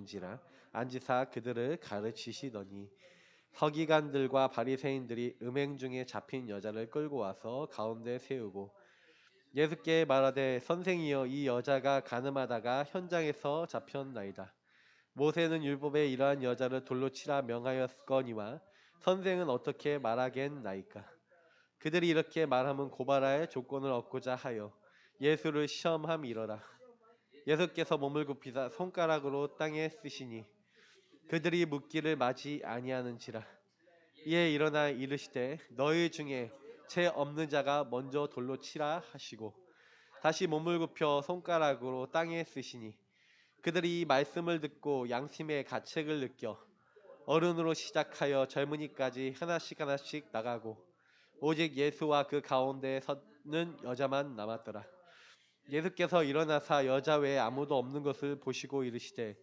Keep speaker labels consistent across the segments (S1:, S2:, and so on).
S1: 지라 앉으사 그들을 가르치시더니 서기관들과 바리새인들이 음행 중에 잡힌 여자를 끌고 와서 가운데 세우고 예수께 말하되 선생이여 이 여자가 가늠하다가 현장에서 잡혔나이다. 모세는 율법에 이러한 여자를 돌로 치라 명하였거니와 선생은 어떻게 말하겠나이까. 그들이 이렇게 말하면 고발할 조건을 얻고자 하여 예수를 시험함이러라. 예수께서 몸을 굽히사 손가락으로 땅에 쓰시니 그들이 묻기를 마지 아니하는지라. 이에 일어나 이르시되 너희 중에 죄 없는 자가 먼저 돌로 치라 하시고 다시 몸을 굽혀 손가락으로 땅에 쓰시니 그들이 이 말씀을 듣고 양심의 가책을 느껴 어른으로 시작하여 젊은이까지 하나씩 하나씩 나가고 오직 예수와 그 가운데 서는 여자만 남았더라. 예수께서 일어나사 여자 외에 아무도 없는 것을 보시고 이르시되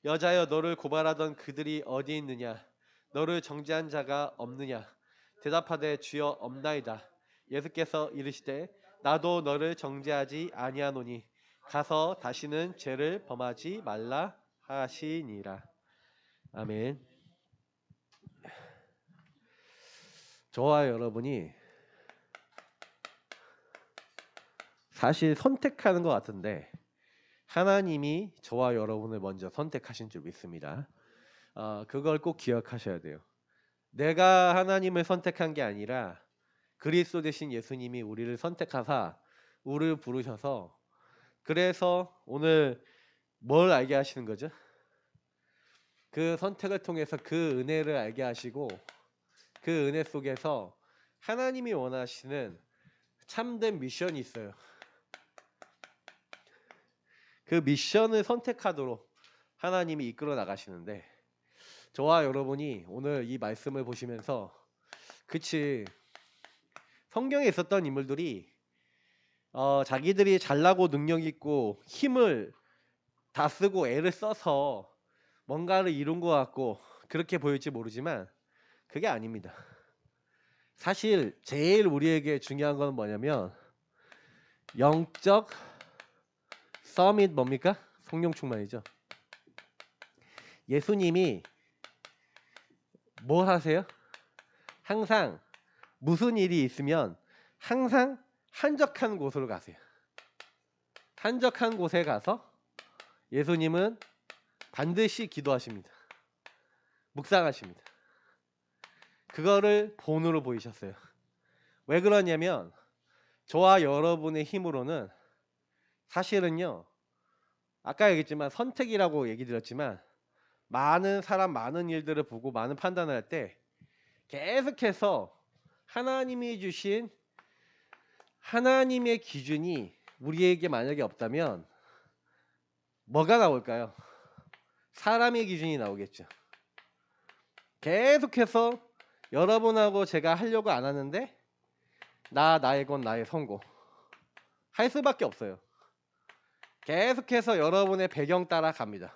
S1: 여자여 너를 고발하던 그들이 어디 있느냐? 너를 정죄한 자가 없느냐? 대답하되 주여 없나이다. 예수께서 이르시되 나도 너를 정죄하지 아니하노니 가서 다시는 죄를 범하지 말라 하시니라. 아멘. 저와 여러분이 사실 선택하는 것 같은데 하나님이 저와 여러분을 먼저 선택하신 줄 믿습니다. 그걸 꼭 기억하셔야 돼요. 내가 하나님을 선택한 게 아니라 그리스도 되신 예수님이 우리를 선택하사 우리를 부르셔서 그래서 오늘 뭘 알게 하시는 거죠? 그 선택을 통해서 그 은혜를 알게 하시고 그 은혜 속에서 하나님이 원하시는 참된 미션이 있어요. 그 미션을 선택하도록 하나님이 이끌어 나가시는데 저와 여러분이 오늘 이 말씀을 보시면서 그치 성경에 있었던 인물들이 자기들이 잘나고 능력 있고 힘을 다 쓰고 애를 써서 뭔가를 이룬 것 같고 그렇게 보일지 모르지만 그게 아닙니다. 사실 제일 우리에게 중요한 건 뭐냐면 영적 서밋 뭡니까? 성령 충만이죠. 예수님이 뭘 하세요? 항상 무슨 일이 있으면 항상 한적한 곳으로 가세요. 한적한 곳에 가서 예수님은 반드시 기도하십니다. 묵상하십니다. 그거를 본으로 보이셨어요. 왜 그러냐면 저와 여러분의 힘으로는 사실은요. 아까 얘기했지만 선택이라고 얘기 드렸지만 많은 사람 많은 일들을 보고 많은 판단을 할 때 계속해서 하나님이 주신 하나님의 기준이 우리에게 만약에 없다면 뭐가 나올까요? 사람의 기준이 나오겠죠. 계속해서 여러분하고 제가 하려고 안 하는데 나의 건 나의 선고 할 수밖에 없어요. 계속해서 여러분의 배경 따라 갑니다.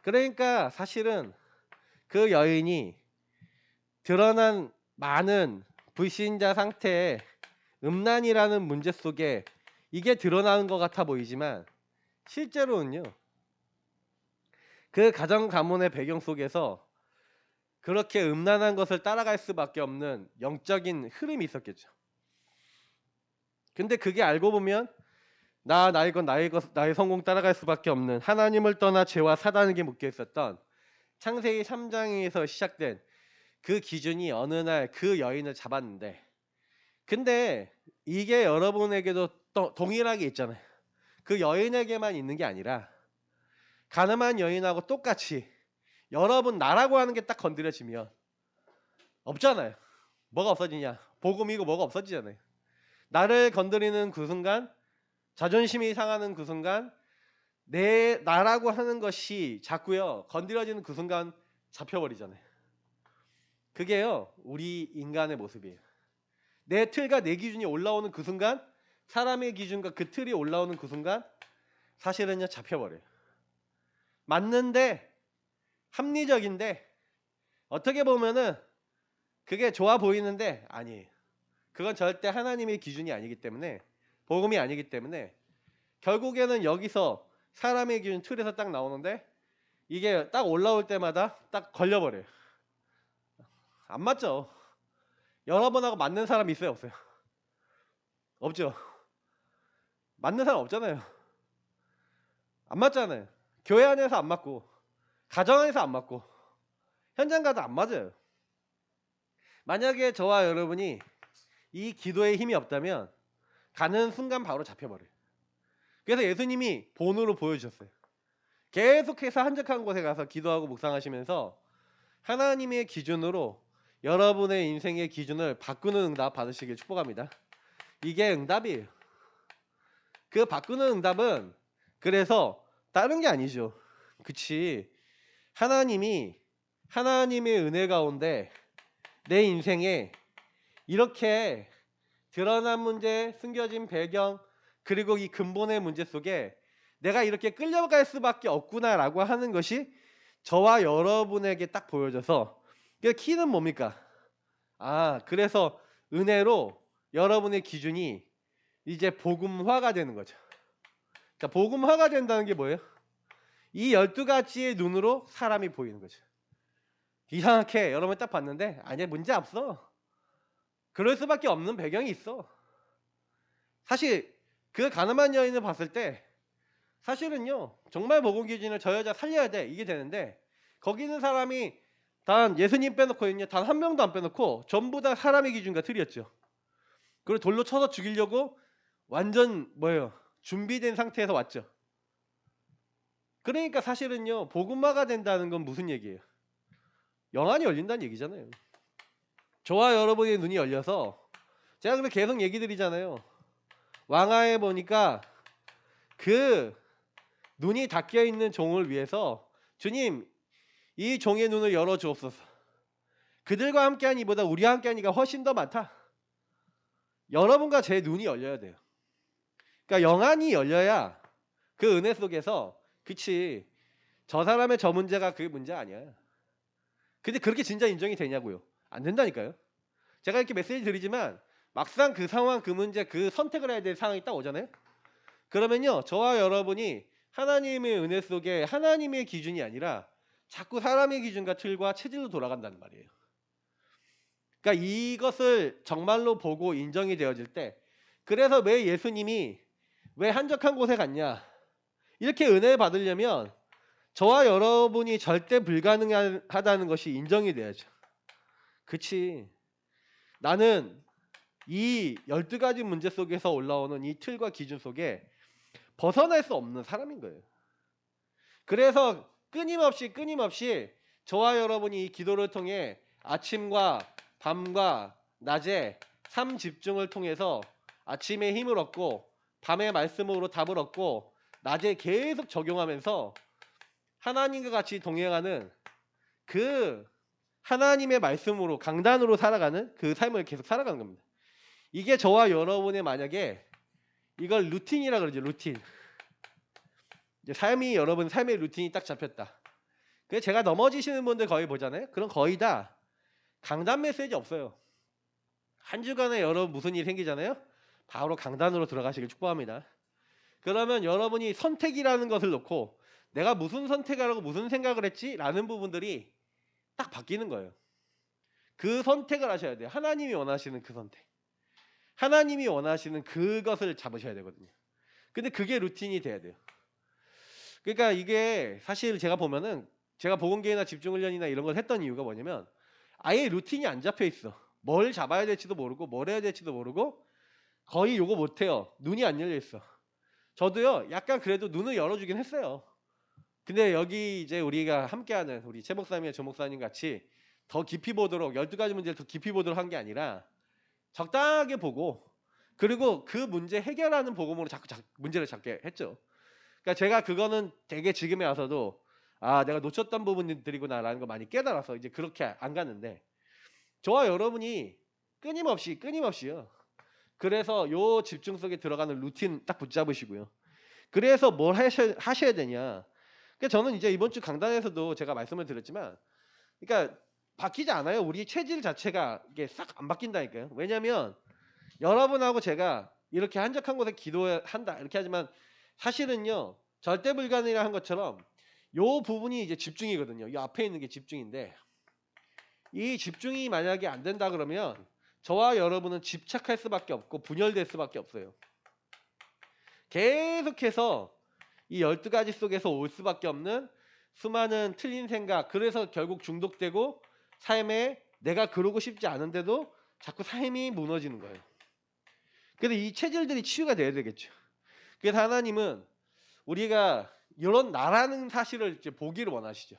S1: 그러니까 사실은 그 여인이 드러난 많은 불신자 상태의 음란이라는 문제 속에 이게 드러나는 것 같아 보이지만 실제로는요. 그 가정 가문의 배경 속에서 그렇게 음란한 것을 따라갈 수밖에 없는 영적인 흐름이 있었겠죠. 근데 그게 알고 보면 나의 것 나의 성공 따라갈 수밖에 없는 하나님을 떠나 죄와 사단에게 묶여 있었던 창세기 3장에서 시작된 그 기준이 어느 날 그 여인을 잡았는데 근데 이게 여러분에게도 또 동일하게 있잖아요. 그 여인에게만 있는 게 아니라 가늠한 여인하고 똑같이 여러분 나라고 하는 게 딱 건드려지면 없잖아요. 뭐가 없어지냐? 복음이고 뭐가 없어지잖아요. 나를 건드리는 그 순간 자존심이 상하는 그 순간 나라고 하는 것이 자꾸요 건드려지는 그 순간 잡혀버리잖아요. 그게요 우리 인간의 모습이에요. 내 틀과 내 기준이 올라오는 그 순간 사람의 기준과 그 틀이 올라오는 그 순간 사실은요 잡혀버려요. 맞는데 합리적인데 어떻게 보면은 그게 좋아 보이는데 아니에요. 그건 절대 하나님의 기준이 아니기 때문에 복음이 아니기 때문에 결국에는 여기서 사람의 기준 틀에서 딱 나오는데 이게 딱 올라올 때마다 딱 걸려버려요. 안 맞죠? 여러 번 하고 맞는 사람 있어요, 없어요? 없죠? 맞는 사람 없잖아요. 안 맞잖아요. 교회 안에서 안 맞고, 가정 안에서 안 맞고, 현장 가도 안 맞아요. 만약에 저와 여러분이 이 기도에 힘이 없다면 가는 순간 바로 잡혀버려요. 그래서 예수님이 본으로 보여주셨어요. 계속해서 한적한 곳에 가서 기도하고 묵상하시면서 하나님의 기준으로 여러분의 인생의 기준을 바꾸는 응답 받으시길 축복합니다. 이게 응답이에요. 그 바꾸는 응답은 그래서 다른 게 아니죠. 그치. 하나님이 하나님의 은혜 가운데 내 인생에 이렇게 드러난 문제, 숨겨진 배경, 그리고 이 근본의 문제 속에 내가 이렇게 끌려갈 수밖에 없구나라고 하는 것이 저와 여러분에게 딱 보여져서, 그 키는 뭡니까? 그래서 은혜로 여러분의 기준이 이제 복음화가 되는 거죠. 그러니까 복음화가 된다는 게 뭐예요? 이 12가지의 눈으로 사람이 보이는 거죠. 이상하게 여러분 딱 봤는데 아니야, 문제 없어. 그럴 수밖에 없는 배경이 있어. 사실 그 가늠한 여인을 봤을 때 사실은요, 정말 복음 기준을 저 여자 살려야 돼 이게 되는데, 거기 있는 사람이 단 예수님 빼놓고는요 단 한 명도 안 빼놓고 전부 다 사람의 기준과 틀이었죠. 그리고 돌로 쳐서 죽이려고 완전 뭐예요, 준비된 상태에서 왔죠. 그러니까 사실은요, 복음화가 된다는 건 무슨 얘기예요? 영안이 열린다는 얘기잖아요. 저와 여러분의 눈이 열려서, 제가 그렇게 계속 얘기 드리잖아요. 왕하에 보니까 그 눈이 닫혀 있는 종을 위해서 주님, 이 종의 눈을 열어 주옵소서. 그들과 함께한 이보다 우리와 함께한 이가 훨씬 더 많다. 여러분과 제 눈이 열려야 돼요. 그러니까 영안이 열려야 그 은혜 속에서, 그치, 저 사람의 저 문제가 그 문제 아니야. 근데 그렇게 진짜 인정이 되냐고요? 안 된다니까요. 제가 이렇게 메시지 드리지만 막상 그 상황, 그 문제, 그 선택을 해야 될 상황이 딱 오잖아요. 그러면요, 저와 여러분이 하나님의 은혜 속에 하나님의 기준이 아니라 자꾸 사람의 기준과 틀과 체질로 돌아간다는 말이에요. 그러니까 이것을 정말로 보고 인정이 되어질 때, 그래서 왜 예수님이 왜 한적한 곳에 갔냐, 이렇게 은혜 받으려면 저와 여러분이 절대 불가능하다는 것이 인정이 돼야죠. 그치, 나는 이 12가지 문제 속에서 올라오는 이 틀과 기준 속에 벗어날 수 없는 사람인 거예요. 그래서 끊임없이 저와 여러분이 이 기도를 통해 아침과 밤과 낮에 삶 집중을 통해서 아침에 힘을 얻고 밤에 말씀으로 답을 얻고 낮에 계속 적용하면서 하나님과 같이 동행하는, 그 하나님의 말씀으로 강단으로 살아가는 그 삶을 계속 살아가는 겁니다. 이게 저와 여러분의, 만약에 이걸 루틴이라 그러죠. 루틴. 이제 삶이, 여러분 삶의 루틴이 딱 잡혔다. 그래서 제가 넘어지시는 분들 거의 보잖아요. 그럼 거의 다 강단 메시지 없어요. 한 주간에 여러분 무슨 일이 생기잖아요. 바로 강단으로 들어가시길 축복합니다. 그러면 여러분이 선택이라는 것을 놓고 내가 무슨 선택을 하고 무슨 생각을 했지? 라는 부분들이 딱 바뀌는 거예요. 그 선택을 하셔야 돼요. 하나님이 원하시는 그 선택. 하나님이 원하시는 그것을 잡으셔야 되거든요. 근데 그게 루틴이 돼야 돼요. 그러니까 이게 사실 제가 보면은, 제가 복음계회나 집중훈련이나 이런 걸 했던 이유가 뭐냐면 아예 루틴이 안 잡혀 있어. 뭘 잡아야 될지도 모르고 뭘 해야 될지도 모르고 거의 요거 못해요. 눈이 안 열려 있어. 저도요, 약간 그래도 눈을 열어주긴 했어요. 근데 여기 이제 우리가 함께하는 우리 최 목사님이나 조 목사님 같이 더 깊이 보도록, 12가지 문제를 더 깊이 보도록 한 게 아니라 적당하게 보고, 그리고 그 문제 해결하는 복음으로 자꾸 문제를 잡게 했죠. 그러니까 제가 그거는 되게 지금에 와서도 내가 놓쳤던 부분들이구나라는 거 많이 깨달아서 이제 그렇게 안 가는데, 저와 여러분이 끊임없이요. 그래서 요 집중 속에 들어가는 루틴 딱 붙잡으시고요. 그래서 뭘 하셔야 되냐. 그러니까 저는 이제 이번 주 강단에서도 제가 말씀을 드렸지만, 그러니까 바뀌지 않아요. 우리 체질 자체가 이게 싹 안 바뀐다니까요. 왜냐하면 여러분하고 제가 이렇게 한적한 곳에 기도한다 이렇게 하지만 사실은요, 절대 불가능이라 한 것처럼 요 부분이 이제 집중이거든요. 이 앞에 있는 게 집중인데 이 집중이 만약에 안 된다 그러면 저와 여러분은 집착할 수밖에 없고 분열될 수밖에 없어요. 계속해서 이 12가지 속에서 올 수밖에 없는 수많은 틀린 생각, 그래서 결국 중독되고 삶에 내가 그러고 싶지 않은데도 자꾸 삶이 무너지는 거예요. 그래서 이 체질들이 치유가 돼야 되겠죠. 그래서 하나님은 우리가 이런 나라는 사실을 이제 보기를 원하시죠.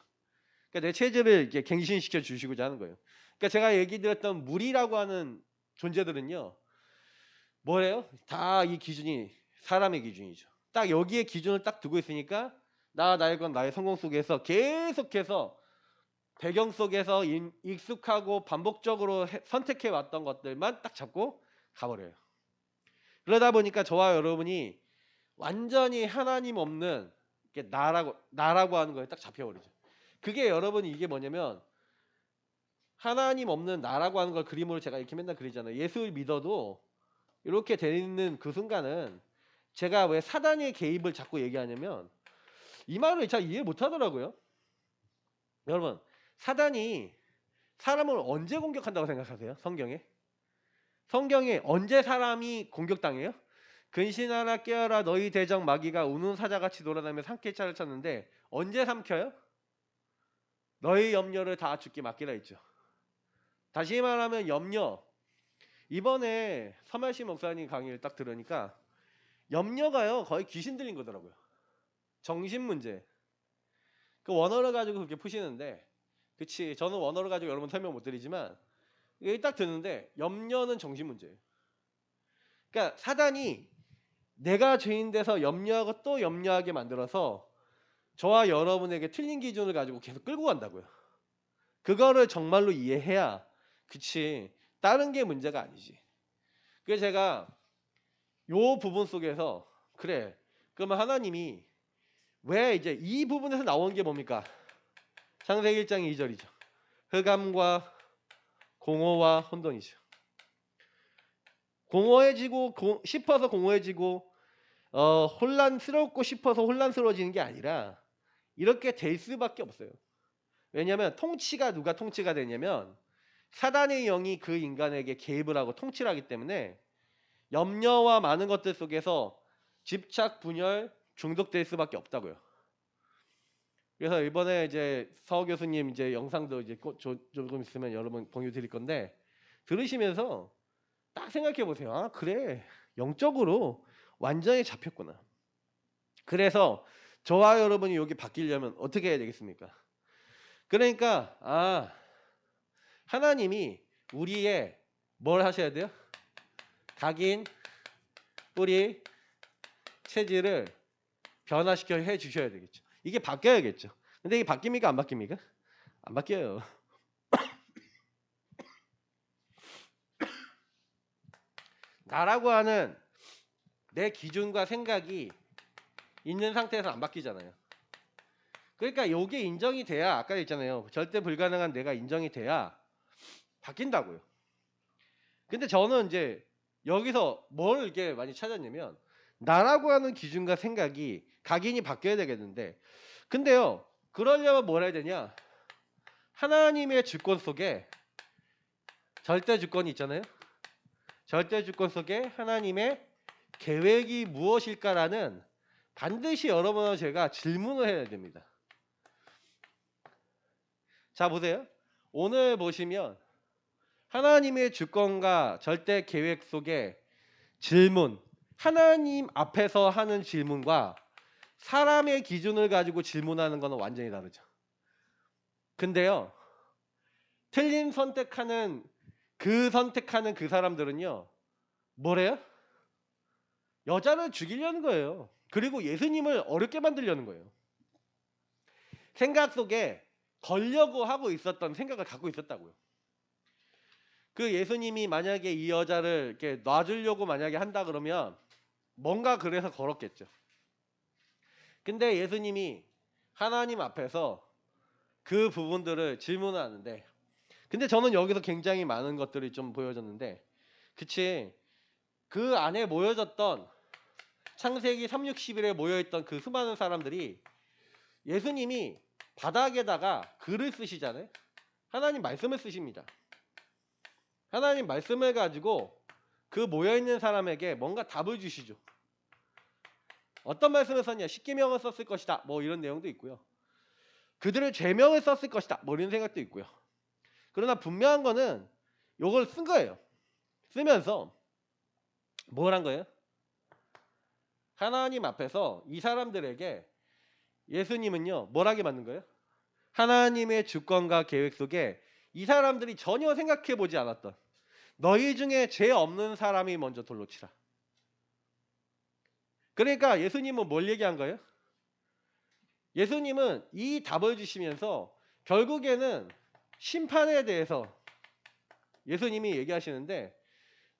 S1: 그러니까 내 체질을 이렇게 갱신시켜 주시고자 하는 거예요. 그러니까 제가 얘기 드렸던 물이라고 하는 존재들은요. 뭐래요? 다 이 기준이 사람의 기준이죠. 딱 여기에 기준을 딱 두고 있으니까 나의 건 나의 성공 속에서 계속해서 배경 속에서 익숙하고 반복적으로 선택해 왔던 것들만 딱 잡고 가버려요. 그러다 보니까 저와 여러분이 완전히 하나님 없는 나라고 하는 거에 딱 잡혀버리죠. 그게 여러분이 이게 뭐냐면 하나님 없는 나라고 하는 걸 그림으로 제가 이렇게 맨날 그리잖아요. 예수를 믿어도 이렇게 되는 그 순간은 제가 왜 사단의 개입을 자꾸 얘기하냐면 이 말을 잘 이해 못 하더라고요. 여러분, 사단이 사람을 언제 공격한다고 생각하세요? 성경에 언제 사람이 공격당해요? 근신하라 깨어라 너희 대적 마귀가 우는 사자같이 돌아다니며 삼킬 차를 쳤는데 언제 삼켜요? 너희 염려를 다 주께 맡기라 했죠. 다시 말하면 염려. 이번에 서말씨 목사님 강의를 딱 들으니까 염려가요 거의 귀신 들린 거더라고요. 정신 문제. 그 원어를 가지고 그렇게 푸시는데 그치 저는 원어를 가지고 여러분 설명 못 드리지만 이게 딱 드는데 염려는 정신 문제예요. 그러니까 사단이 내가 죄인 돼서 염려하고 또 염려하게 만들어서 저와 여러분에게 틀린 기준을 가지고 계속 끌고 간다고요. 그거를 정말로 이해해야 그치 다른 게 문제가 아니지. 그래서 제가 요 부분 속에서 그래 그러면 하나님이 왜 이제 이 부분에서 나온 게 뭡니까? 창세기 1장 2절이죠. 흑암과 공허와 혼돈이죠. 공허해지고 싶어서 공허해지고 혼란스럽고 싶어서 혼란스러워지는 게 아니라 이렇게 될 수밖에 없어요. 왜냐하면 누가 통치가 되냐면 사단의 영이 그 인간에게 개입을 하고 통치를 하기 때문에 염려와 많은 것들 속에서 집착, 분열, 중독될 수밖에 없다고요. 그래서 이번에 이제 서 교수님 이제 영상도 이제 조금 있으면 여러분 공유 드릴 건데 들으시면서 딱 생각해 보세요. 아, 그래. 영적으로 완전히 잡혔구나. 그래서 저와 여러분이 여기 바뀌려면 어떻게 해야 되겠습니까? 그러니까 하나님이 우리의 뭘 하셔야 돼요? 각인, 뿌리, 체질을 변화시켜 해 주셔야 되겠죠. 이게 바뀌어야겠죠. 근데 이게 바뀝니까? 안 바뀝니까? 안 바뀌어요. 나라고 하는 내 기준과 생각이 있는 상태에서 안 바뀌잖아요. 그러니까 이게 인정이 돼야 아까 했잖아요. 절대 불가능한 내가 인정이 돼야 바뀐다고요. 근데 저는 이제 여기서 뭘 이렇게 많이 찾았냐면 나라고 하는 기준과 생각이 각인이 바뀌어야 되겠는데 근데요. 그러려면 뭘 해야 되냐? 하나님의 주권 속에 절대 주권이 있잖아요. 절대 주권 속에 하나님의 계획이 무엇일까라는 반드시 여러분과 제가 질문을 해야 됩니다. 자 보세요. 오늘 보시면 하나님의 주권과 절대 계획 속에 질문, 하나님 앞에서 하는 질문과 사람의 기준을 가지고 질문하는 것은 완전히 다르죠. 근데요. 틀린 선택하는 그 사람들은요. 뭐래요? 여자를 죽이려는 거예요. 그리고 예수님을 어렵게 만들려는 거예요. 생각 속에 걸려고 하고 있었던 생각을 갖고 있었다고요. 그 예수님이 만약에 이 여자를 이렇게 놔주려고 만약에 한다 그러면 뭔가 그래서 걸었겠죠. 근데 예수님이 하나님 앞에서 그 부분들을 질문을 하는데 근데 저는 여기서 굉장히 많은 것들이 좀 보여졌는데 그치 그 안에 모여졌던 창세기 3, 60일에 모여있던 그 수많은 사람들이 예수님이 바닥에다가 글을 쓰시잖아요. 하나님 말씀을 쓰십니다. 하나님 말씀을 가지고 그 모여있는 사람에게 뭔가 답을 주시죠. 어떤 말씀을 썼냐? 십계명을 썼을 것이다. 뭐 이런 내용도 있고요. 그들을 죄명을 썼을 것이다. 뭐 이런 생각도 있고요. 그러나 분명한 거는 요걸 쓴 거예요. 쓰면서 뭘 한 거예요? 하나님 앞에서 이 사람들에게 예수님은요 뭘 하게 만든 거예요? 하나님의 주권과 계획 속에 이 사람들이 전혀 생각해보지 않았던 너희 중에 죄 없는 사람이 먼저 돌로 치라. 그러니까 예수님은 뭘 얘기한 거예요? 예수님은 이 답을 주시면서 결국에는 심판에 대해서 예수님이 얘기하시는데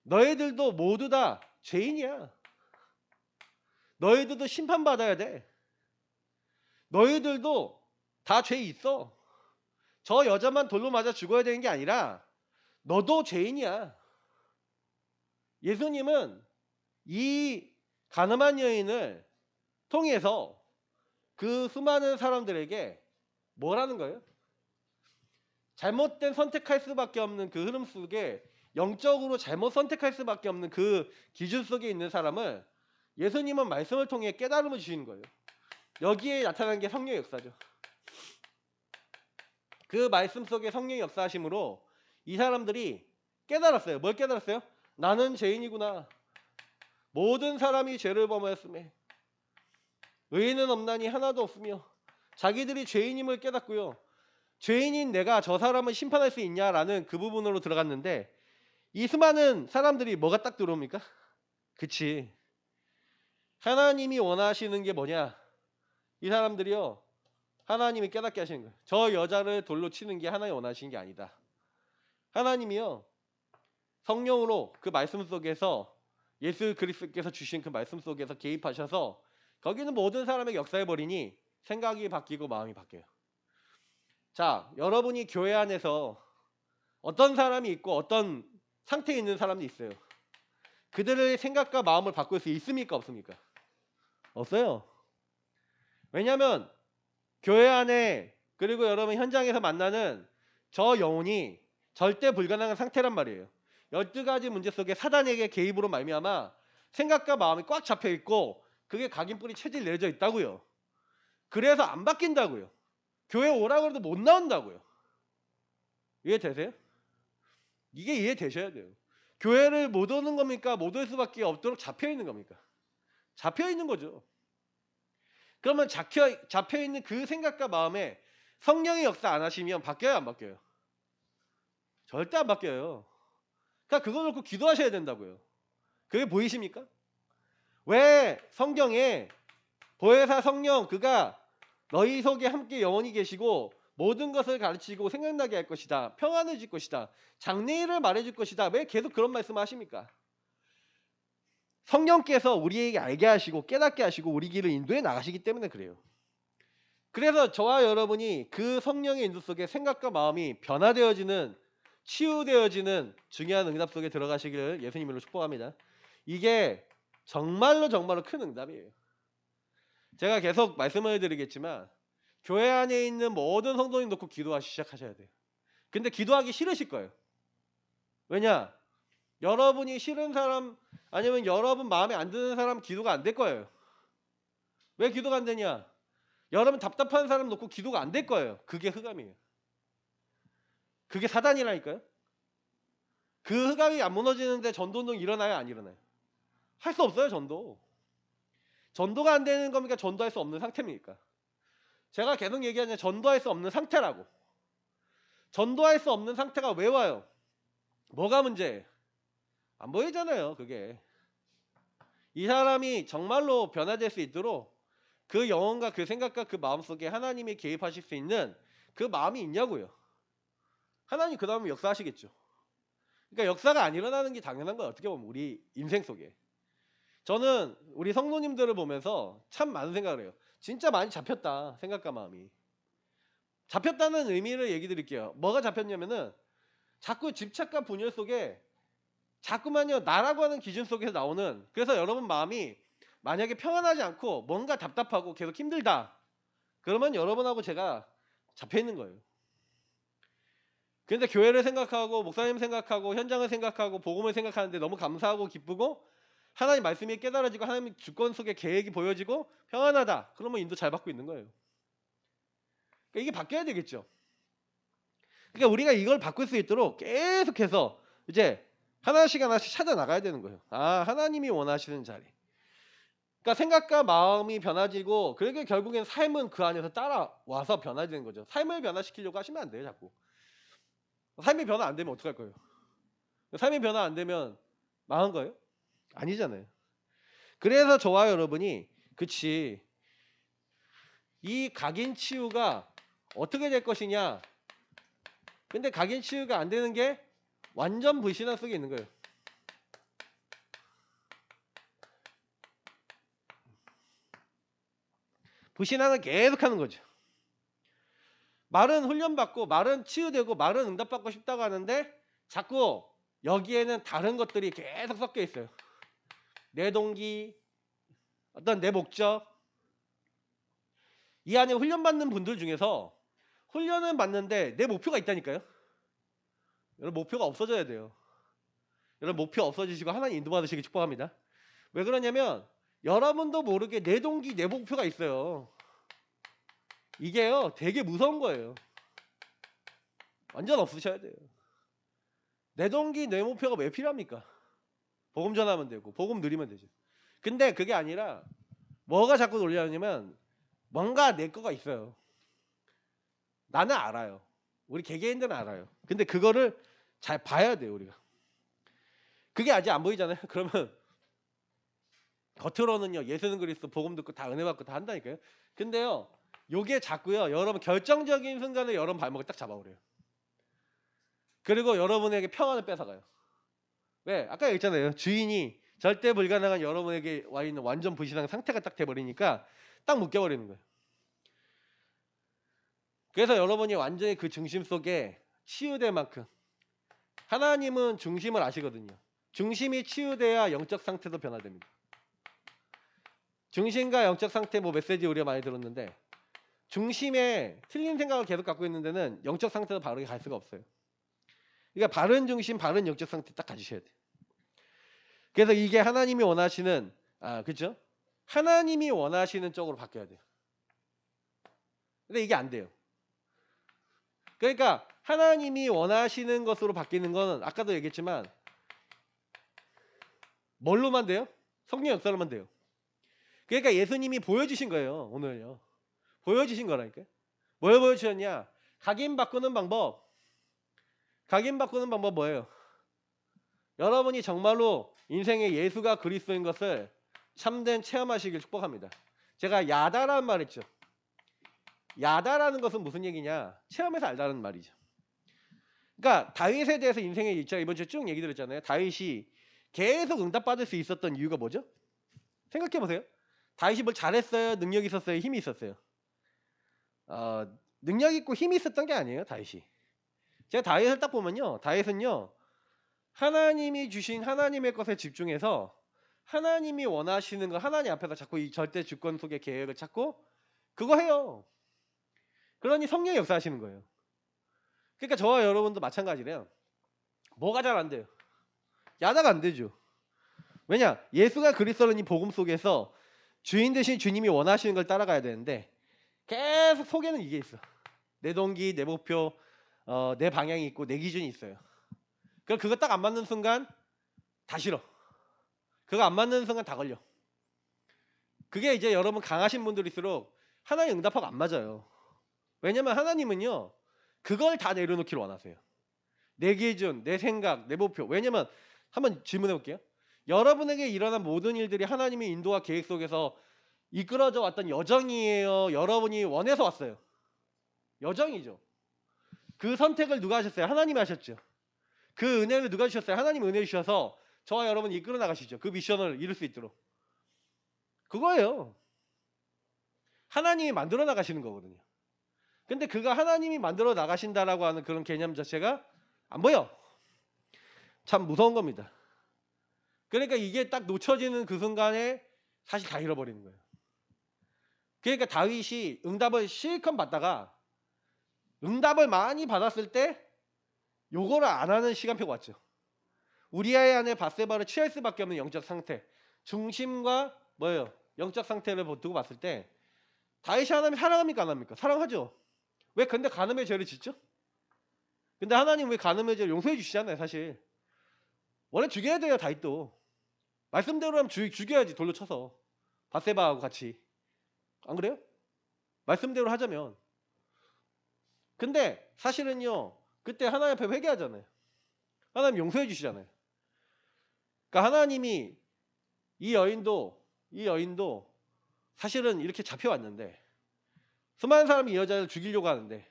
S1: 너희들도 모두 다 죄인이야. 너희들도 심판받아야 돼. 너희들도 다 죄 있어. 저 여자만 돌로 맞아 죽어야 되는 게 아니라 너도 죄인이야. 예수님은 이 가늠한 여인을 통해서 그 수많은 사람들에게 뭐라는 거예요? 잘못된 선택할 수밖에 없는 그 흐름 속에 영적으로 잘못 선택할 수밖에 없는 그 기준 속에 있는 사람을 예수님은 말씀을 통해 깨달음을 주시는 거예요. 여기에 나타난 게 성령의 역사죠. 그 말씀 속에 성령의 역사하심으로 이 사람들이 깨달았어요. 뭘 깨달았어요? 나는 죄인이구나. 모든 사람이 죄를 범하였으며 의인은 없나니 하나도 없으며 자기들이 죄인임을 깨닫고요. 죄인인 내가 저 사람을 심판할 수 있냐라는 그 부분으로 들어갔는데 이 수많은 사람들이 뭐가 딱 들어옵니까? 그치. 하나님이 원하시는 게 뭐냐? 이 사람들이요. 하나님이 깨닫게 하시는 거예요. 저 여자를 돌로 치는 게 하나님 원하시는 게 아니다. 하나님이요. 성령으로 그 말씀 속에서 예수 그리스도께서 주신 그 말씀 속에서 개입하셔서 거기는 모든 사람에게 역사해버리니 생각이 바뀌고 마음이 바뀌어요. 자, 여러분이 교회 안에서 어떤 사람이 있고 어떤 상태에 있는 사람이 있어요. 그들의 생각과 마음을 바꿀 수 있습니까? 없습니까? 없어요. 왜냐하면 교회 안에 그리고 여러분 현장에서 만나는 저 영혼이 절대 불가능한 상태란 말이에요. 12가지 문제 속에 사단에게 개입으로 말미암아 생각과 마음이 꽉 잡혀 있고 그게 각인뿌리 체질 내려져 있다고요. 그래서 안 바뀐다고요. 교회 오라고 해도 못 나온다고요. 이해되세요? 이게 이해되셔야 돼요. 교회를 못 오는 겁니까? 못 올 수밖에 없도록 잡혀 있는 겁니까? 잡혀 있는 거죠. 그러면 잡혀 있는 그 생각과 마음에 성령의 역사 안 하시면 바뀌어요, 안 바뀌어요? 절대 안 바뀌어요. 그러니까 그거 놓고 기도하셔야 된다고요. 그게 보이십니까? 왜 성경에 보혜사 성령 그가 너희 속에 함께 영원히 계시고 모든 것을 가르치고 생각나게 할 것이다. 평안을 줄 것이다. 장래일을 말해줄 것이다. 왜 계속 그런 말씀을 하십니까? 성령께서 우리에게 알게 하시고 깨닫게 하시고 우리 길을 인도해 나가시기 때문에 그래요. 그래서 저와 여러분이 그 성령의 인도 속에 생각과 마음이 변화되어지는 치유되어지는 중요한 응답 속에 들어가시기를 예수님으로 축복합니다. 이게 정말로 큰 응답이에요. 제가 계속 말씀을 드리겠지만 교회 안에 있는 모든 성도님 놓고 기도하시 시작하셔야 돼요. 근데 기도하기 싫으실 거예요. 왜냐? 여러분이 싫은 사람 아니면 여러분 마음에 안 드는 사람 기도가 안 될 거예요. 왜 기도가 안 되냐? 여러분 답답한 사람 놓고 기도가 안 될 거예요. 그게 흑암이에요. 그게 사단이라니까요. 그 흑암이 안 무너지는데 전도운동 일어나요? 안 일어나요? 할 수 없어요. 전도가 안 되는 겁니까? 전도할 수 없는 상태입니까? 제가 계속 얘기하는 전도할 수 없는 상태라고. 전도할 수 없는 상태가 왜 와요? 뭐가 문제예요? 안 보이잖아요. 그게. 이 사람이 정말로 변화될 수 있도록 그 영혼과 그 생각과 그 마음 속에 하나님이 개입하실 수 있는 그 마음이 있냐고요. 하나님 그 다음에 역사하시겠죠. 그러니까 역사가 안 일어나는 게 당연한 거예요. 어떻게 보면 우리 인생 속에. 저는 우리 성도님들을 보면서 참 많은 생각을 해요. 진짜 많이 잡혔다. 생각과 마음이. 잡혔다는 의미를 얘기 드릴게요. 뭐가 잡혔냐면은 자꾸 집착과 분열 속에 자꾸만요 나라고 하는 기준 속에서 나오는 그래서 여러분 마음이 만약에 평안하지 않고 뭔가 답답하고 계속 힘들다. 그러면 여러분하고 제가 잡혀 있는 거예요. 근데 교회를 생각하고 목사님 생각하고 현장을 생각하고 복음을 생각하는데 너무 감사하고 기쁘고 하나님 말씀이 깨달아지고 하나님 주권 속에 계획이 보여지고 평안하다. 그러면 인도 잘 받고 있는 거예요. 그러니까 이게 바뀌어야 되겠죠. 그러니까 우리가 이걸 바꿀 수 있도록 계속해서 이제 하나씩 하나씩 찾아 나가야 되는 거예요. 아, 하나님이 원하시는 자리. 그러니까 생각과 마음이 변화지고 그러니까 결국엔 삶은 그 안에서 따라와서 변화되는 거죠. 삶을 변화시키려고 하시면 안 돼요, 자꾸. 삶이 변화 안 되면 어떡할 거예요? 삶이 변화 안 되면 망한 거예요? 아니잖아요. 그래서 저와 여러분이 그치 이 각인 치유가 어떻게 될 것이냐. 근데 각인 치유가 안 되는 게 완전 불신앙 속에 있는 거예요. 불신앙을 계속 하는 거죠. 말은 훈련받고 말은 치유되고 말은 응답받고 싶다고 하는데 자꾸 여기에는 다른 것들이 계속 섞여 있어요. 내 동기, 어떤 내 목적. 이 안에 훈련받는 분들 중에서 훈련은 받는데 내 목표가 있다니까요. 여러분 목표가 없어져야 돼요. 여러분 목표 없어지시고 하나님 인도받으시기 축복합니다. 왜 그러냐면 여러분도 모르게 내 동기, 내 목표가 있어요. 이게요 되게 무서운 거예요. 완전 없으셔야 돼요. 내 동기, 내 목표가 왜 필요합니까? 복음 전하면 되고 복음 누리면 되죠. 근데 그게 아니라 뭐가 자꾸 놀라냐면 뭔가 내 거가 있어요. 나는 알아요. 우리 개개인들은 알아요. 근데 그거를 잘 봐야 돼요, 우리가. 그게 아직 안 보이잖아요. 그러면 겉으로는요, 예수는 그리스도 복음 듣고 다 은혜 받고 다 한다니까요. 근데요, 요게 자꾸요, 여러분 결정적인 순간에 여러분 발목을 딱 잡아버려요. 그리고 여러분에게 평안을 뺏어가요. 왜? 아까 얘기했잖아요. 주인이 절대 불가능한 여러분에게 와 있는 완전 불신앙 상태가 딱 돼버리니까 딱 묶여버리는 거예요. 그래서 여러분이 완전히 그 중심 속에 치유될 만큼 하나님은 중심을 아시거든요. 중심이 치유돼야 영적 상태도 변화됩니다. 중심과 영적 상태 뭐 메시지 우리가 많이 들었는데 중심에 틀린 생각을 계속 갖고 있는 데는 영적 상태도 바르게 갈 수가 없어요. 그러니까 바른 중심, 바른 영적 상태 딱 가지셔야 돼요. 그래서 이게 하나님이 원하시는 그렇죠? 하나님이 원하시는 쪽으로 바뀌어야 돼요. 근데 이게 안 돼요. 그러니까 하나님이 원하시는 것으로 바뀌는 거는 아까도 얘기했지만 뭘로만 돼요? 성령 역사로만 돼요. 그러니까 예수님이 보여주신 거예요. 오늘요. 보여주신 거라니까요. 뭘 보여주셨냐? 각인 바꾸는 방법. 각인 바꾸는 방법 뭐예요? 여러분이 정말로 인생의 예수가 그리스도인 것을 참된 체험하시길 축복합니다. 제가 야다라는 말 했죠. 야다라는 것은 무슨 얘기냐? 체험해서 알다는 말이죠. 그러니까 다윗에 대해서 인생의 제가 이번 주에 쭉 얘기 드렸잖아요. 다윗이 계속 응답받을 수 있었던 이유가 뭐죠? 생각해보세요. 다윗이 뭘 잘했어요? 능력이 있었어요? 힘이 있었어요? 능력 있고 힘이 있었던 게 아니에요. 다윗이. 제가 다윗을 딱 보면요. 다윗은요. 하나님이 주신 하나님의 것에 집중해서 하나님이 원하시는 거 하나님 앞에서 자꾸 이 절대 주권 속의 계획을 찾고 그거 해요. 그러니 성령이 역사하시는 거예요. 그러니까 저와 여러분도 마찬가지래요. 뭐가 잘 안 돼요? 야다가 안 되죠. 왜냐? 예수가 그리스도는 이 복음 속에서 주인 대신 주님이 원하시는 걸 따라가야 되는데 계속 속에는 이게 있어. 내 동기, 내 목표, 내 방향이 있고 내 기준이 있어요. 그럼 그거 딱 안 맞는 순간 다 싫어. 그거 안 맞는 순간 다 걸려. 그게 이제 여러분 강하신 분들일수록 하나님 응답하고 안 맞아요. 왜냐면 하나님은요. 그걸 다 내려놓기를 원하세요. 내 기준, 내 생각, 내 목표. 왜냐면 한번 질문해 볼게요. 여러분에게 일어난 모든 일들이 하나님의 인도와 계획 속에서 이끌어져 왔던 여정이에요. 여러분이 원해서 왔어요. 여정이죠. 그 선택을 누가 하셨어요? 하나님이 하셨죠. 그 은혜를 누가 주셨어요? 하나님 은혜 주셔서 저와 여러분 이끌어 나가시죠. 그 미션을 이룰 수 있도록. 그거예요. 하나님이 만들어 나가시는 거거든요. 근데 그가 하나님이 만들어 나가신다라고 하는 그런 개념 자체가 안 보여. 참 무서운 겁니다. 그러니까 이게 딱 놓쳐지는 그 순간에 사실 다 잃어버리는 거예요. 그러니까 다윗이 응답을 실컷 받다가 응답을 많이 받았을 때 요거를 안 하는 시간표가 왔죠. 우리아의 아내 밧세바를 취할 수밖에 없는 영적 상태, 중심과 뭐예요? 영적 상태를 두고 봤을 때 다윗이 하나님 사랑합니까 안 합니까? 사랑하죠. 왜 근데 간음의 죄를 짓죠? 근데 하나님 왜 간음의 죄를 용서해 주시잖아요. 사실 원래 죽여야 돼요. 다윗도 말씀대로라면 죽여야지. 돌로 쳐서 밧세바하고 같이. 안 그래요? 말씀대로 하자면. 근데 사실은요, 그때 하나님 앞에 회개하잖아요. 하나님 용서해 주시잖아요. 그러니까 하나님이 이 여인도 사실은 이렇게 잡혀왔는데 수많은 사람이 이 여자를 죽이려고 하는데,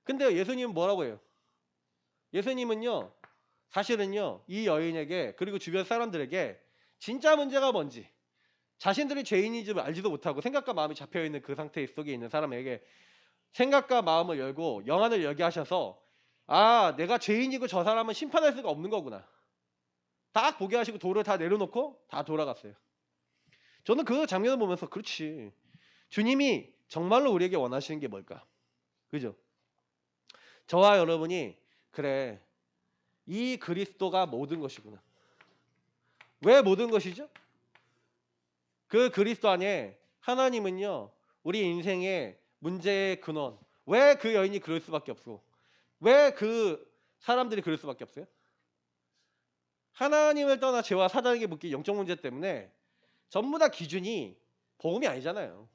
S1: 근데 예수님은 뭐라고 해요? 예수님은요, 사실은요, 이 여인에게 그리고 주변 사람들에게 진짜 문제가 뭔지, 자신들이 죄인인지 알지도 못하고 생각과 마음이 잡혀있는 그 상태 속에 있는 사람에게 생각과 마음을 열고 영안을 열게 하셔서, 아, 내가 죄인이고 저 사람은 심판할 수가 없는 거구나, 딱 보게 하시고 돌을 다 내려놓고 다 돌아갔어요. 저는 그 장면을 보면서 그렇지, 주님이 정말로 우리에게 원하시는 게 뭘까? 그죠? 저와 여러분이 그래, 이 그리스도가 모든 것이구나. 왜 모든 것이죠? 그 그리스도 안에 하나님은요, 우리 인생의 문제의 근원, 왜 그 여인이 그럴 수밖에 없고, 왜 그 사람들이 그럴 수밖에 없어요? 하나님을 떠나 죄와 사단에게 묶인 영적 문제 때문에 전부 다 기준이 복음이 아니잖아요.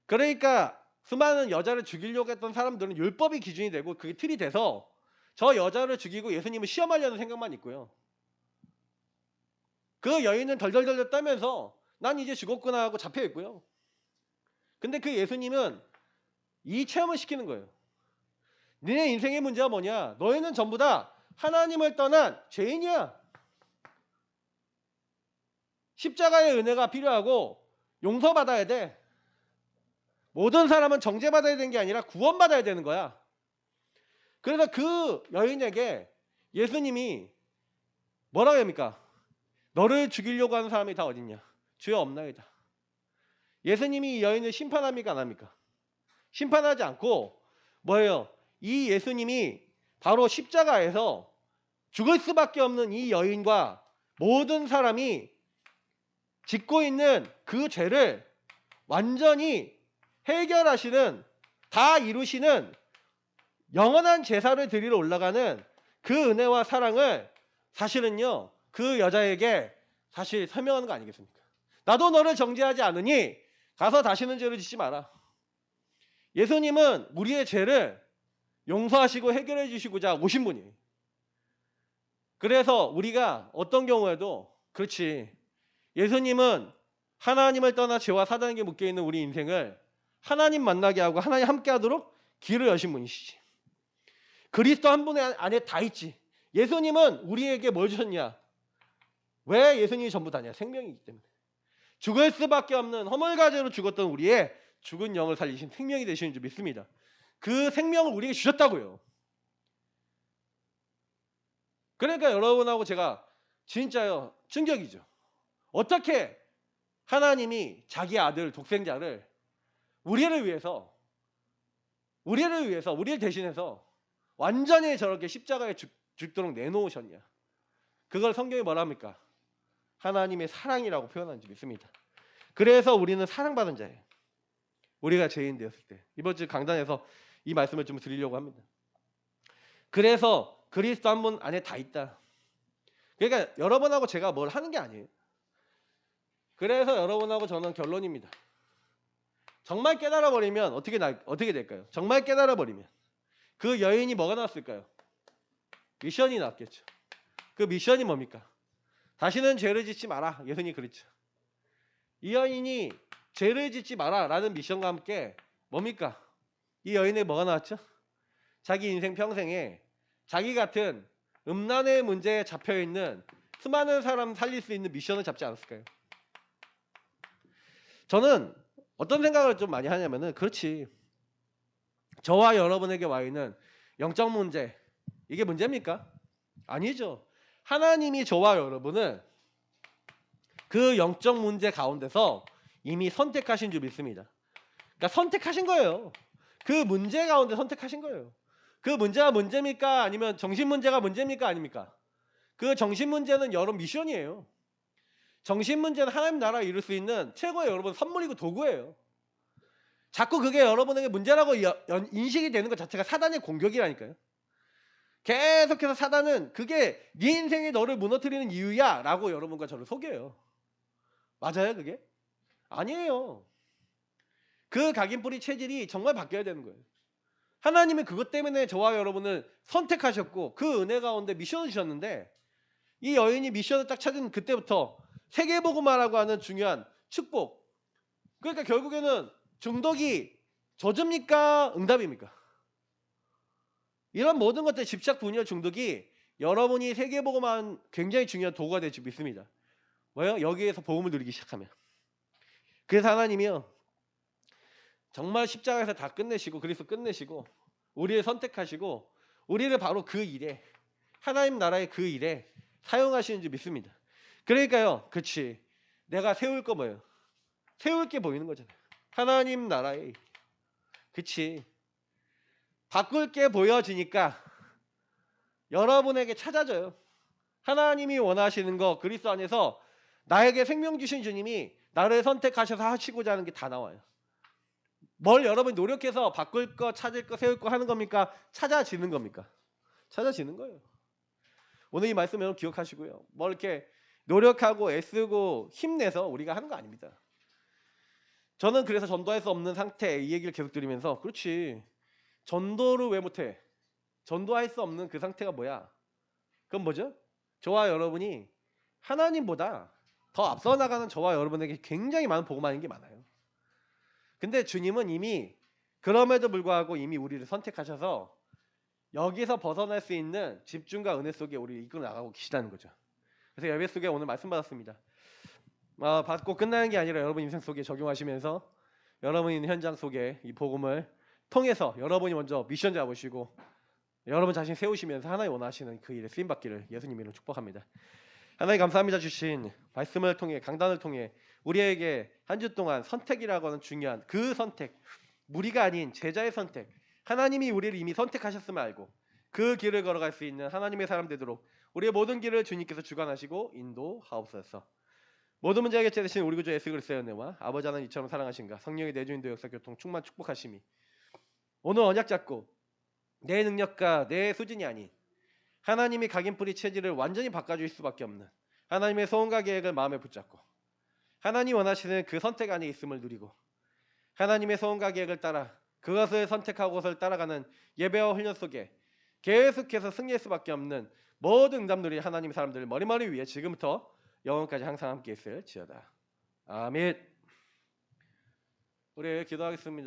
S1: 그러니까 수많은 여자를 죽이려고 했던 사람들은 율법이 기준이 되고 그게 틀이 돼서 저 여자를 죽이고 예수님을 시험하려는 생각만 있고요. 그 여인은 덜덜덜 떨면서 난 이제 죽었구나 하고 잡혀 있고요. 근데 그 예수님은 이 체험을 시키는 거예요. 너네 인생의 문제가 뭐냐? 너희는 전부 다 하나님을 떠난 죄인이야. 십자가의 은혜가 필요하고 용서받아야 돼. 모든 사람은 정죄받아야 되는 게 아니라 구원받아야 되는 거야. 그래서 그 여인에게 예수님이 뭐라고 합니까? 너를 죽이려고 하는 사람이 다 어딨냐? 주여 없나이다. 예수님이 이 여인을 심판합니까 안 합니까? 심판하지 않고 뭐예요? 이 예수님이 바로 십자가에서 죽을 수밖에 없는 이 여인과 모든 사람이 짓고 있는 그 죄를 완전히 해결하시는, 다 이루시는 영원한 제사를 드리러 올라가는 그 은혜와 사랑을 사실은요, 그 여자에게 사실 설명하는 거 아니겠습니까? 나도 너를 정죄하지 않으니 가서 다시는 죄를 짓지 마라. 예수님은 우리의 죄를 용서하시고 해결해 주시고자 오신 분이에요. 그래서 우리가 어떤 경우에도 그렇지, 예수님은 하나님을 떠나 죄와 사단에게 묶여있는 우리 인생을 하나님 만나게 하고 하나님 함께 하도록 길을 여신 분이시지. 그리스도 한 분의 안에 다 있지. 예수님은 우리에게 뭘 주셨냐? 왜 예수님이 전부 다냐? 생명이기 때문에. 죽을 수밖에 없는 허물가제로 죽었던 우리의 죽은 영을 살리신 생명이 되시는 줄 믿습니다. 그 생명을 우리에게 주셨다고요. 그러니까 여러분하고 제가 진짜요, 충격이죠. 어떻게 하나님이 자기 아들 독생자를 우리를 위해서 우리를 대신해서 완전히 저렇게 십자가에 죽도록 내놓으셨냐? 그걸 성경이 뭐라 합니까? 하나님의 사랑이라고 표현하는지 믿습니다. 그래서 우리는 사랑받은 자예요. 우리가 죄인 되었을 때. 이번 주 강단에서 이 말씀을 좀 드리려고 합니다. 그래서 그리스도 한 분 안에 다 있다. 그러니까 여러분하고 제가 뭘 하는 게 아니에요. 그래서 여러분하고 저는 결론입니다. 정말 깨달아버리면 어떻게 될까요? 정말 깨달아버리면 그 여인이 뭐가 나왔을까요? 미션이 나왔겠죠. 그 미션이 뭡니까? 다시는 죄를 짓지 마라. 예수님이 그랬죠. 이 여인이 죄를 짓지 마라 라는 미션과 함께 뭡니까? 이 여인에 뭐가 나왔죠? 자기 인생 평생에 자기 같은 음란의 문제에 잡혀있는 수많은 사람 살릴 수 있는 미션을 잡지 않았을까요? 저는 어떤 생각을 좀 많이 하냐면은, 그렇지, 저와 여러분에게 와 있는 영적 문제, 이게 문제입니까? 아니죠. 하나님이 저와 여러분은 그 영적 문제 가운데서 이미 선택하신 줄 믿습니다. 그러니까 선택하신 거예요. 그 문제 가운데 선택하신 거예요. 그 문제가 문제입니까? 아니면 정신 문제가 문제입니까? 아닙니까? 그 정신 문제는 여러분 미션이에요. 정신 문제는 하나님 나라에 이룰 수 있는 최고의 여러분 선물이고 도구예요. 자꾸 그게 여러분에게 문제라고 인식이 되는 것 자체가 사단의 공격이라니까요. 계속해서 사단은 그게 네 인생이 너를 무너뜨리는 이유야 라고 여러분과 저를 속여요. 맞아요 그게? 아니에요. 그 각인뿌리 체질이 정말 바뀌어야 되는 거예요. 하나님은 그것 때문에 저와 여러분을 선택하셨고 그 은혜 가운데 미션을 주셨는데 이 여인이 미션을 딱 찾은 그때부터 세계복음화라고 하는 중요한 축복. 그러니까 결국에는 중독이 저주입니까? 응답입니까? 이런 모든 것들 집착 분열 중독이 여러분이 세계복음화한 굉장히 중요한 도구가 될 줄 믿습니다. 뭐요? 여기에서 복음을 누리기 시작하면. 그래서 하나님이요. 정말 십자가에서 다 끝내시고 그리스도 끝내시고 우리를 선택하시고 우리를 바로 그 일에 하나님 나라의 그 일에 사용하시는 줄 믿습니다. 그러니까요. 그치. 내가 세울 거 뭐예요? 세울 게 보이는 거잖아요. 하나님 나라에. 그치. 바꿀 게 보여지니까 여러분에게 찾아져요. 하나님이 원하시는 거 그리스도 안에서 나에게 생명 주신 주님이 나를 선택하셔서 하시고자 하는 게 다 나와요. 뭘 여러분이 노력해서 바꿀 거, 찾을 거, 세울 거 하는 겁니까? 찾아지는 겁니까? 찾아지는 거예요. 오늘 이 말씀 여러분 기억하시고요. 뭐 이렇게 노력하고 애쓰고 힘내서 우리가 하는 거 아닙니다. 저는 그래서 전도할 수 없는 상태 이 얘기를 계속 드리면서 그렇지. 전도를 왜 못해? 전도할 수 없는 그 상태가 뭐야? 그건 뭐죠? 저와 여러분이 하나님보다 더 앞서 나가는 저와 여러분에게 굉장히 많은 복음하는 게 많아요. 근데 주님은 이미 그럼에도 불구하고 이미 우리를 선택하셔서 여기서 벗어날 수 있는 집중과 은혜 속에 우리를 이끌어 나가고 계시다는 거죠. 그래서 예배 속에 오늘 말씀 받았습니다. 받고 끝나는 게 아니라 여러분 인생 속에 적용하시면서 여러분 있는 현장 속에 이 복음을 통해서 여러분이 먼저 미션 잡으시고 여러분 자신 세우시면서 하나님 원하시는 그 일에 쓰임받기를 예수님 이름으로 축복합니다. 하나님 감사합니다. 주신 말씀을 통해 강단을 통해 우리에게 한 주 동안 선택이라고 하는 중요한 그 선택, 무리가 아닌 제자의 선택, 하나님이 우리를 이미 선택하셨음을 알고 그 길을 걸어갈 수 있는 하나님의 사람 되도록 우리의 모든 길을 주님께서 주관하시고 인도하옵소서. 모든 문제 해결자 되신 우리 구주 예수 그리스도의 은혜와 아버지 하나님 이처럼 사랑하신가 성령의 내주인도 역사 교통 충만 축복하심이 오늘 언약 잡고 내 능력과 내 수준이 아닌 하나님이 각인뿌리 체질을 완전히 바꿔줄 수밖에 없는 하나님의 소원과 계획을 마음에 붙잡고 하나님 원하시는 그 선택 안에 있음을 누리고 하나님의 소원과 계획을 따라 그것을 선택하고 그것을 따라가는 예배와 훈련 속에 계속해서 승리할 수밖에 없는 모든 응답 누리 하나님의 사람들을 머리머리 위해 지금부터 영원까지 항상 함께 있을지어다. 아멘. 우리 기도하겠습니다.